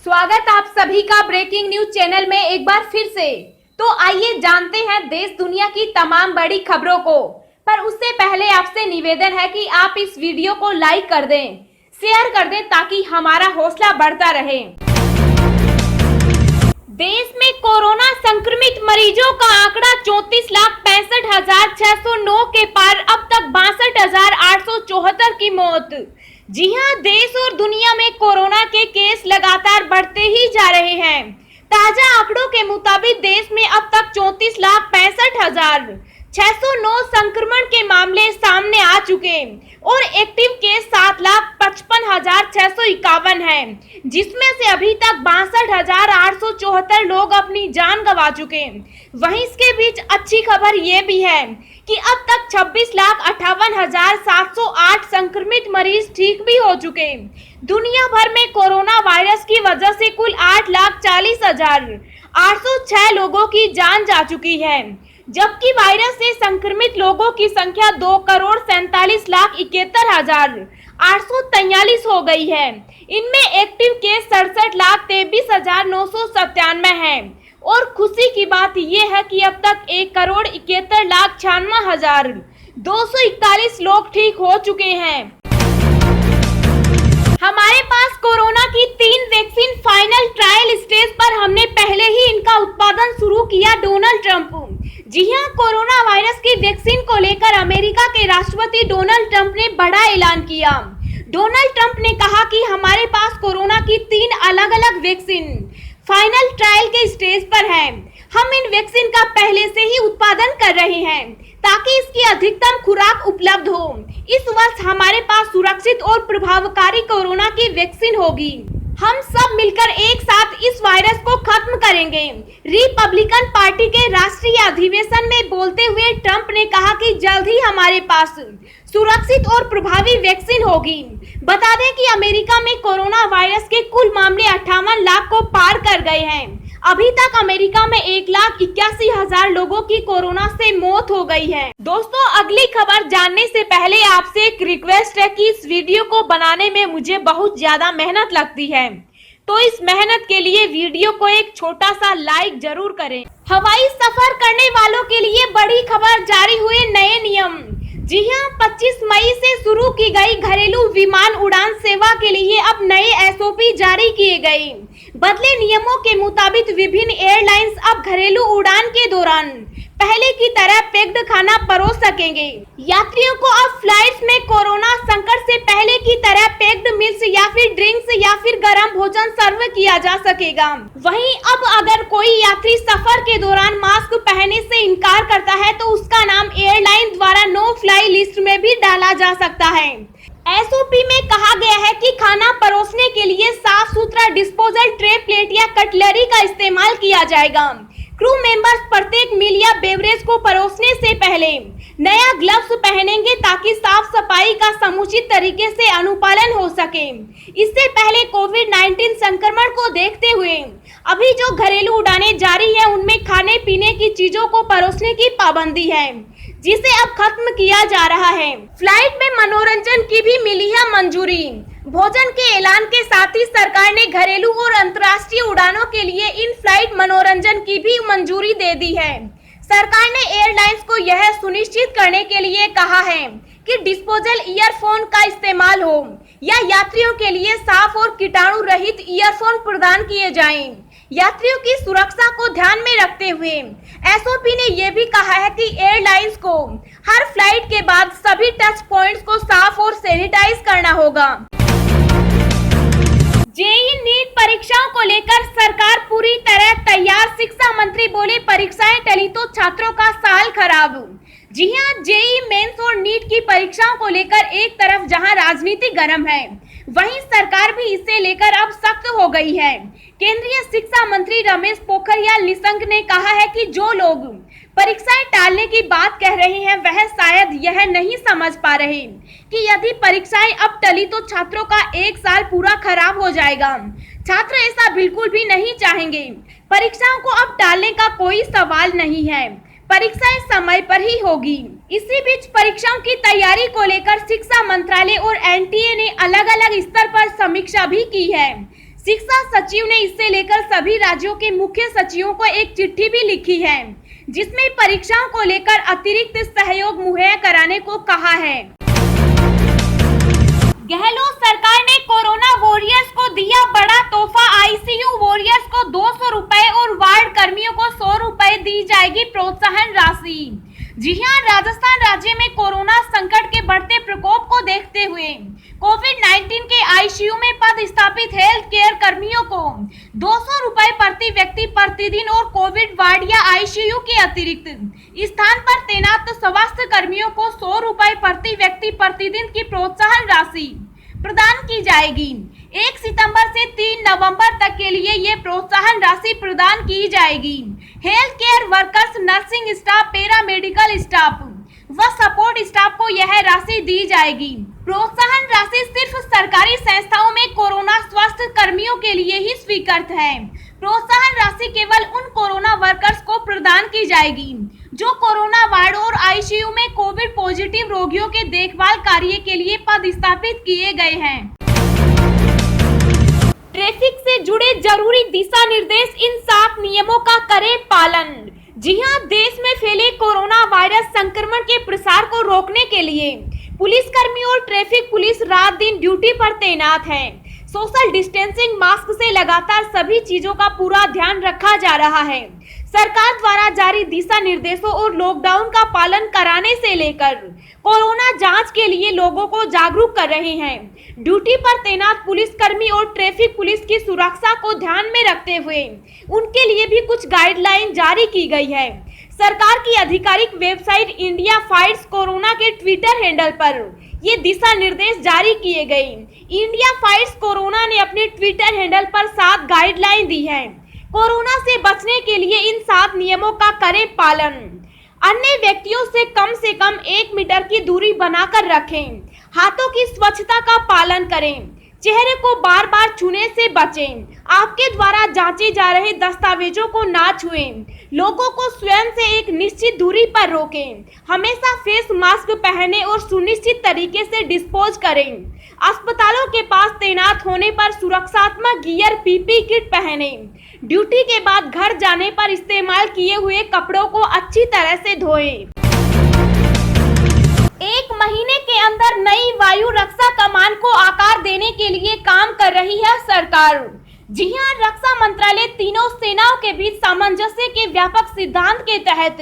स्वागत आप सभी का ब्रेकिंग न्यूज चैनल में एक बार फिर से। तो आइए जानते हैं देश दुनिया की तमाम बड़ी खबरों को। पर उससे पहले आपसे निवेदन है कि आप इस वीडियो को लाइक कर दें, शेयर कर दें ताकि हमारा हौसला बढ़ता रहे। देश में कोरोना संक्रमित मरीजों का आंकड़ा 34,65,609 के पार, अब तक 62,874 की मौत। जी हां, देश और दुनिया में कोरोना के केस लगातार बढ़ते ही जा रहे हैं। ताजा आंकड़ों के मुताबिक देश में अब तक 34,65,609 संक्रमण के मामले सामने आ चुके और एक्टिव केस 7,55,651 हैं, जिसमें से अभी तक 62,874 लोग अपनी जान गंवा चुके। वहीं इसके बीच अच्छी खबर ये भी है कि अब तक 26,58,708 संक्रमित मरीज ठीक भी हो चुके। दुनिया भर में कोरोना वायरस की वजह से कुल 8,40,806 लोगों की जान जा चुकी है, जबकि वायरस से संक्रमित लोगों की संख्या 2,47,71,843 हो गई है। इनमें एक्टिव केस 67,23,997 हैं और खुशी की बात यह है कि अब तक 1,71,96,241 लोग ठीक हो चुके हैं। हमारे पास कोरोना की 3 वैक्सीन फाइनल ट्रायल स्टेज पर, हमने पहले ही इनका उत्पादन शुरू किया। Donald Trump. जी हां, कोरोना वायरस की वैक्सीन को लेकर अमेरिका के राष्ट्रपति डोनाल्ड ट्रंप ने बड़ा ऐलान किया। डोनाल्ड ट्रंप ने कहा कि हमारे पास कोरोना की 3 अलग-अलग वैक्सीन फाइनल ट्रायल के स्टेज पर है। हम इन वैक्सीन का पहले से ही उत्पादन कर रहे हैं ताकि इसकी अधिकतम खुराक उपलब्ध हो। इस वर्ष हमारे पास सुरक्षित और प्रभावकारी कोरोना की वैक्सीन होगी। हम सब मिलकर एक साथ इस वायरस को खत्म करेंगे। रिपब्लिकन पार्टी के राष्ट्रीय अधिवेशन में बोलते हुए ट्रंप ने कहा कि जल्द ही हमारे पास सुरक्षित और प्रभावी वैक्सीन होगी। बता दें कि अमेरिका में कोरोना वायरस के कुल मामले 58 लाख को पार कर गए हैं। अभी तक अमेरिका में 1,81,000 लोगों की कोरोना से मौत हो गई है। दोस्तों, अगली खबर जानने से पहले आपसे एक रिक्वेस्ट है कि इस वीडियो को बनाने में मुझे बहुत ज्यादा मेहनत लगती है, तो इस मेहनत के लिए वीडियो को एक छोटा सा लाइक जरूर करें। हवाई सफर करने वालों के लिए बड़ी खबर, जारी हुए नए नियम। जी हां, 25 मई से शुरू की गई घरेलू विमान उड़ान सेवा के लिए अब नए एसओपी जारी किए गए। बदले नियमों के मुताबिक विभिन्न एयरलाइंस अब घरेलू उड़ान के दौरान पहले की तरह पैक्ड खाना परोस सकेंगे। यात्रियों को अब फ्लाइट्स में कोरोना संकट से पहले की तरह पैक्ड मील्स या फिर ड्रिंक्स या फिर गर्म भोजन सर्व किया जा सकेगा। वहीं अब अगर कोई यात्री सफर के दौरान मास्क पहनने से इनकार करता है तो उसका नाम एयरलाइन द्वारा नो फ्लाई लिस्ट में भी डाला जा सकता है। एसओपी में कहा गया है कि खाना परोसने के लिए साफ सुथरा डिस्पोजल ट्रे, प्लेट या कटलरी का इस्तेमाल किया जाएगा। क्रू मेंबर्स प्रत्येक मील या बेवरेज को परोसने से पहले नया ग्लव्स पहनेंगे ताकि साफ सफाई का समुचित तरीके से अनुपालन हो सके। इससे पहले कोविड-19 संक्रमण को देखते हुए अभी जो घरेलू उड़ानें जारी है उनमें खाने पीने की चीजों को परोसने की पाबंदी है, जिसे अब खत्म किया जा रहा है। फ्लाइट में मनोरंजन की भी मिली है मंजूरी। भोजन के ऐलान के साथ ही सरकार ने घरेलू और अंतर्राष्ट्रीय उड़ानों के लिए इन फ्लाइट मनोरंजन की भी मंजूरी दे दी है। सरकार ने एयरलाइंस को यह सुनिश्चित करने के लिए कहा है कि डिस्पोजल ईयरफोन का इस्तेमाल हो या यात्रियों के लिए साफ और कीटाणु रहित ईयरफोन प्रदान किए जाएं। यात्रियों की सुरक्षा को ध्यान में रखते हुए एसओपी ने यह भी कहा है कि एयरलाइंस को हर फ्लाइट के बाद सभी टच पॉइंट्स को साफ और सैनिटाइज करना होगा। जेईई नीट परीक्षाओं को लेकर सरकार पूरी तरह तैयार, शिक्षा मंत्री बोले परीक्षाएं टली तो छात्रों का साल खराब। जी हां, जेईई मेंस और नीट की परीक्षाओं को लेकर एक तरफ जहां राजनीति गर्म है, वहीं सरकार भी इसे लेकर अब सख्त हो गई है। केंद्रीय शिक्षा मंत्री रमेश पोखरियाल निशंक ने कहा है कि जो लोग परीक्षाएं टालने की बात कह रहे हैं वह शायद यह नहीं समझ पा रहे कि यदि परीक्षाएं अब टली तो छात्रों का एक साल पूरा खराब हो जाएगा। छात्र ऐसा बिल्कुल भी नहीं चाहेंगे। परीक्षाओं को अब टालने का कोई सवाल नहीं है, परीक्षाएं समय पर ही होगी। इसी बीच परीक्षाओं की तैयारी को लेकर शिक्षा मंत्रालय और एनटीए ने अलग अलग स्तर पर समीक्षा भी की है। शिक्षा सचिव ने इससे लेकर सभी राज्यों के मुख्य सचिवों को एक चिट्ठी भी लिखी है, जिसमें परीक्षाओं को लेकर अतिरिक्त सहयोग मुहैया कराने को कहा है। गहलोत सरकार ने कोरोना वॉरियर्स को दिया बड़ा तोहफा। आईसीयू वॉरियर्स को 200 रुपए और वार्ड कर्मियों को 100 रुपए दी जाएगी प्रोत्साहन राशि। जी हां, राजस्थान राज्य में कोरोना संकट के बढ़ते प्रकोप को देखते हुए कोविड-19 के आईसीयू में पदस्थापित हेल्थ केयर कर्मियों को 200 रुपए प्रति व्यक्ति प्रतिदिन और कोविड वार्ड या आईसीयू के अतिरिक्त स्थान पर तैनात स्वास्थ्य कर्मियों को 100 रुपए प्रति व्यक्ति प्रतिदिन की प्रोत्साहन राशि प्रदान की जाएगी। 1 सितंबर से 3 नवंबर तक के लिए ये प्रोत्साहन राशि प्रदान की जाएगी। Health care workers, nursing staff, paramedical staff व सपोर्ट स्टाफ को यह राशि दी जाएगी। प्रोत्साहन राशि सिर्फ सरकारी संस्थाओं में कोरोना स्वास्थ्य कर्मियों के लिए ही स्वीकृत है। प्रोत्साहन राशि केवल उन कोरोना वर्कर्स को प्रदान की जाएगी जो कोरोना वार्ड और आईसीयू में कोविड पॉजिटिव रोगियों के देखभाल कार्य के लिए पदस्थापित किए गए हैं। ट्रैफिक से जुड़े जरूरी दिशा निर्देश, इन 7 नियमों का करें पालन। जी हां, देश में फैले कोरोना वायरस संक्रमण के प्रसार को रोकने के लिए पुलिसकर्मी और ट्रैफिक पुलिस रात दिन ड्यूटी पर तैनात है। सोशल डिस्टेंसिंग, मास्क से लगातार सभी चीजों का पूरा ध्यान रखा जा रहा है। सरकार द्वारा जारी दिशा निर्देशों और लॉकडाउन का पालन कराने से लेकर कोरोना जांच के लिए लोगों को जागरूक कर रहे हैं। ड्यूटी पर तैनात पुलिसकर्मी और ट्रैफिक पुलिस की सुरक्षा को ध्यान में रखते हुए उनके लिए भी कुछ गाइडलाइन जारी की गई है। सरकार की आधिकारिक वेबसाइट इंडिया फाइट्स कोरोना के ट्विटर हैंडल पर ये दिशा निर्देश जारी किए गए। इंडिया फाइट्स कोरोना ने अपने ट्विटर हैंडल पर 7 गाइडलाइन दी है। कोरोना से बचने के लिए इन 7 नियमों का करें पालन। अन्य व्यक्तियों से कम 1 मीटर की दूरी बनाकर रखें। हाथों की स्वच्छता का पालन करें। चेहरे को बार बार छूने से बचें। आपके द्वारा जांचे जा रहे दस्तावेजों को ना छुएं। लोगों को स्वयं से एक निश्चित दूरी पर रोकें। हमेशा फेस मास्क पहने और सुनिश्चित तरीके से डिस्पोज करें। अस्पतालों के पास तैनात होने पर सुरक्षात्मक गियर, पीपी किट पहने। ड्यूटी के बाद घर जाने पर इस्तेमाल किए हुए कपड़ों को अच्छी तरह से धोएं। 1 महीने के अंदर नई वायु रक्षा कमान को आकार देने के लिए काम कर रही है सरकार। जी हां, रक्षा मंत्रालय तीनों सेनाओं के बीच सामंजस्य के व्यापक सिद्धांत के तहत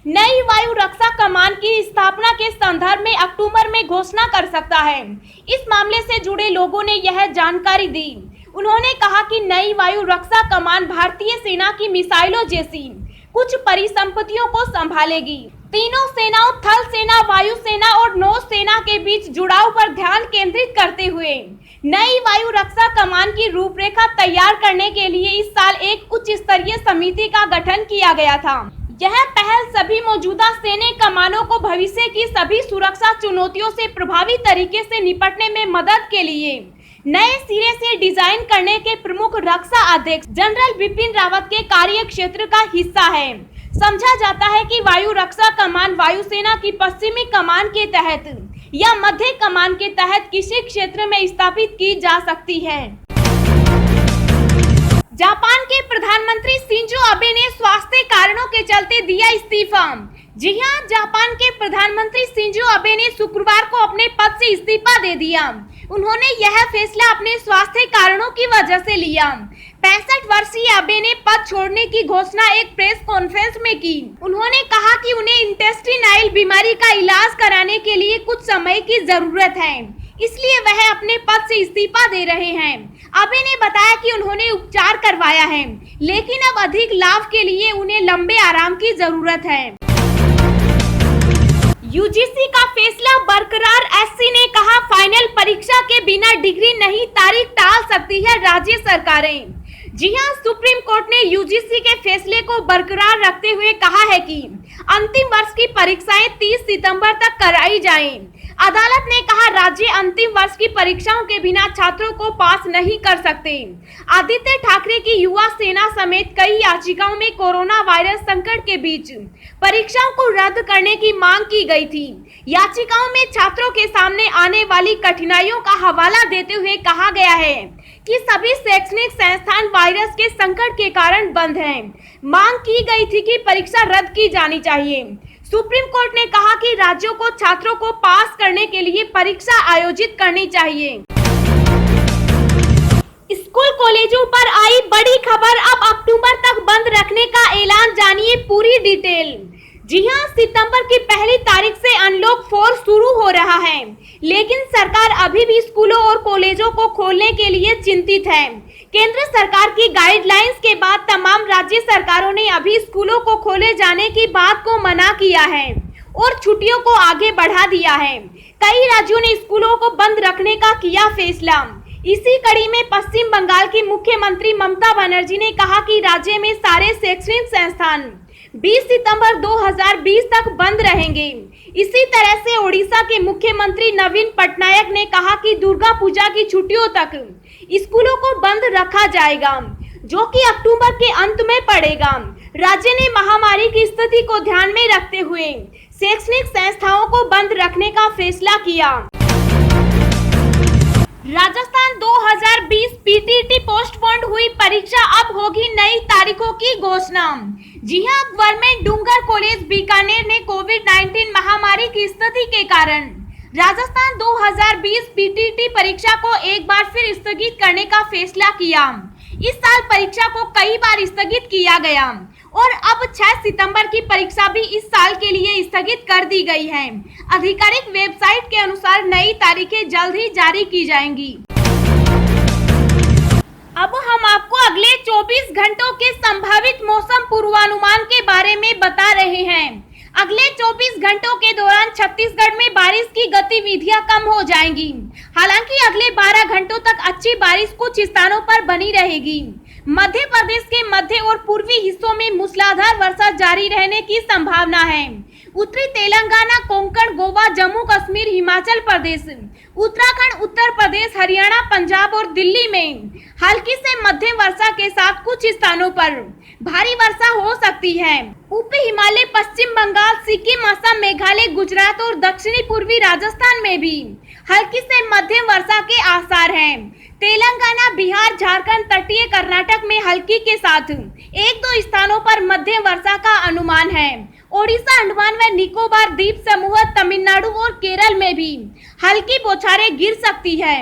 नई वायु रक्षा कमान की स्थापना के संदर्भ में अक्टूबर में घोषणा कर सकता है। इस मामले से जुड़े लोगों ने यह जानकारी दी। उन्होंने कहा कि नई वायु रक्षा कमान भारतीय सेना की मिसाइलों जैसी कुछ परिसंपत्तियों को संभालेगी। तीनों सेनाओं, थल सेना, वायु सेना और नौ सेना के बीच जुड़ाव पर ध्यान केंद्रित करते हुए नई वायु रक्षा कमान की रूपरेखा तैयार करने के लिए इस साल एक उच्च स्तरीय समिति का गठन किया गया था। यह पहल सभी मौजूदा सैन्य कमानों को भविष्य की सभी सुरक्षा चुनौतियों से प्रभावी तरीके से निपटने में मदद के लिए नए सिरे से डिजाइन करने के प्रमुख रक्षा अध्यक्ष जनरल बिपिन रावत के कार्य क्षेत्र का हिस्सा है। समझा जाता है कि वायु रक्षा कमान वायुसेना की पश्चिमी कमान के तहत या मध्य कमान के तहत किसी क्षेत्र में स्थापित की जा सकती है। जापान के प्रधानमंत्री शिंजो आबे ने स्वास्थ्य कारणों के चलते दिया इस्तीफा। जी हां, जापान के प्रधानमंत्री शिंजो आबे ने शुक्रवार को अपने पद से इस्तीफा दे दिया। उन्होंने यह फैसला अपने स्वास्थ्य कारणों की वजह से लिया। 65 वर्षीय आबे ने पद छोड़ने की घोषणा एक प्रेस कॉन्फ्रेंस में की। उन्होंने कहा कि उन्हें इंटेस्टाइनल बीमारी का इलाज कराने के लिए कुछ समय की जरूरत है, इसलिए वह अपने पद से इस्तीफा दे रहे हैं। आबे ने बताया कि उन्होंने उपचार करवाया है, लेकिन अब अधिक लाभ के लिए उन्हें लंबे आराम की जरूरत है। यूजीसी का फैसला बरकरार। एससी ने कहा फाइनल परीक्षा के बिना डिग्री नहीं, तारीख टाल सकती है राज्य सरकारें। जी हां, सुप्रीम कोर्ट ने यूजीसी के फैसले को बरकरार रखते हुए कहा है कि अंतिम वर्ष की परीक्षाएं 30 सितंबर तक कराई जाएं। अदालत ने कहा राज्य अंतिम वर्ष की परीक्षाओं के बिना छात्रों को पास नहीं कर सकते। आदित्य ठाकरे की युवा सेना समेत कई याचिकाओं में कोरोना वायरस संकट के बीच परीक्षाओं को रद्द करने की मांग की गई थी। याचिकाओं में छात्रों के सामने आने वाली कठिनाइयों का हवाला देते हुए कहा गया है कि सभी शैक्षणिक संस्थान वायरस के संकट के कारण बंद हैं। मांग की गई थी कि परीक्षा रद्द की जानी चाहिए। सुप्रीम कोर्ट ने कहा कि राज्यों को छात्रों को पास करने के लिए परीक्षा आयोजित करनी चाहिए। स्कूल कॉलेजों पर आई बड़ी खबर, अब अक्टूबर तक बंद रखने का ऐलान, जानिए पूरी डिटेल। जी हां, सितंबर की पहली तारीख से अनलॉक 4 शुरू हो रहा है, लेकिन सरकार अभी भी स्कूलों और कॉलेजों को खोलने के लिए चिंतित है। केंद्र सरकार की गाइडलाइंस के बाद तमाम राज्य सरकारों ने अभी स्कूलों को खोले जाने की बात को मना किया है और छुट्टियों को आगे बढ़ा दिया है। कई राज्यों ने स्कूलों को बंद रखने का किया फैसला। इसी कड़ी में पश्चिम बंगाल की मुख्यमंत्री ममता बनर्जी ने कहा कि राज्य में सारे शैक्षणिक संस्थान 20 सितंबर 2020 तक बंद रहेंगे। इसी तरह से ओडिशा के मुख्यमंत्री नवीन पटनायक ने कहा कि दुर्गा पूजा की छुट्टियों तक स्कूलों को बंद रखा जाएगा, जो कि अक्टूबर के अंत में पड़ेगा। राज्य ने महामारी की स्थिति को ध्यान में रखते हुए शैक्षणिक संस्थाओं को बंद रखने का फैसला किया। राजस्थान 2020 पीटीटी पोस्टपोन्ड हुई परीक्षा, अब होगी नई तारीखों की घोषणा। जी हां, गवर्नमेंट डूंगर कॉलेज बीकानेर ने कोविड-19 महामारी की स्थिति के कारण राजस्थान 2020 पीटीटी परीक्षा को एक बार फिर स्थगित करने का फैसला किया। इस साल परीक्षा को कई बार स्थगित किया गया और अब 6 सितंबर की परीक्षा भी इस साल के लिए स्थगित कर दी गई है। आधिकारिक वेबसाइट के अनुसार नई तारीखें जल्द ही जारी की जाएंगी। अब हम आपको अगले 24 घंटों के संभावित मौसम पूर्वानुमान के बारे में बता रहे हैं। अगले 24 घंटों के दौरान छत्तीसगढ़ में बारिश की गतिविधियां कम हो जाएंगी। हालांकि अगले 12 घंटों तक अच्छी बारिश कुछ स्थानों पर बनी रहेगी। मध्य प्रदेश के मध्य और पूर्वी हिस्सों में मूसलाधार वर्षा जारी रहने की संभावना है। उत्तरी तेलंगाना, कोंकण, गोवा, जम्मू कश्मीर, हिमाचल प्रदेश, उत्तराखंड, उत्तर प्रदेश, हरियाणा, पंजाब और दिल्ली में हल्की से मध्यम वर्षा के साथ कुछ स्थानों पर भारी वर्षा हो सकती है। उप हिमालय, पश्चिम बंगाल, सिक्किम, असम, मेघालय, गुजरात और दक्षिणी पूर्वी राजस्थान में भी हल्की से मध्यम वर्षा के आसार हैं। तेलंगाना, बिहार, झारखंड, तटीय कर्नाटक में हल्की के साथ 1-2 स्थानों पर मध्यम वर्षा का अनुमान है। ओडिशा, अंडमान व निकोबार द्वीप समूह, तमिलनाडु और केरल में भी हल्की बौछारें गिर सकती है।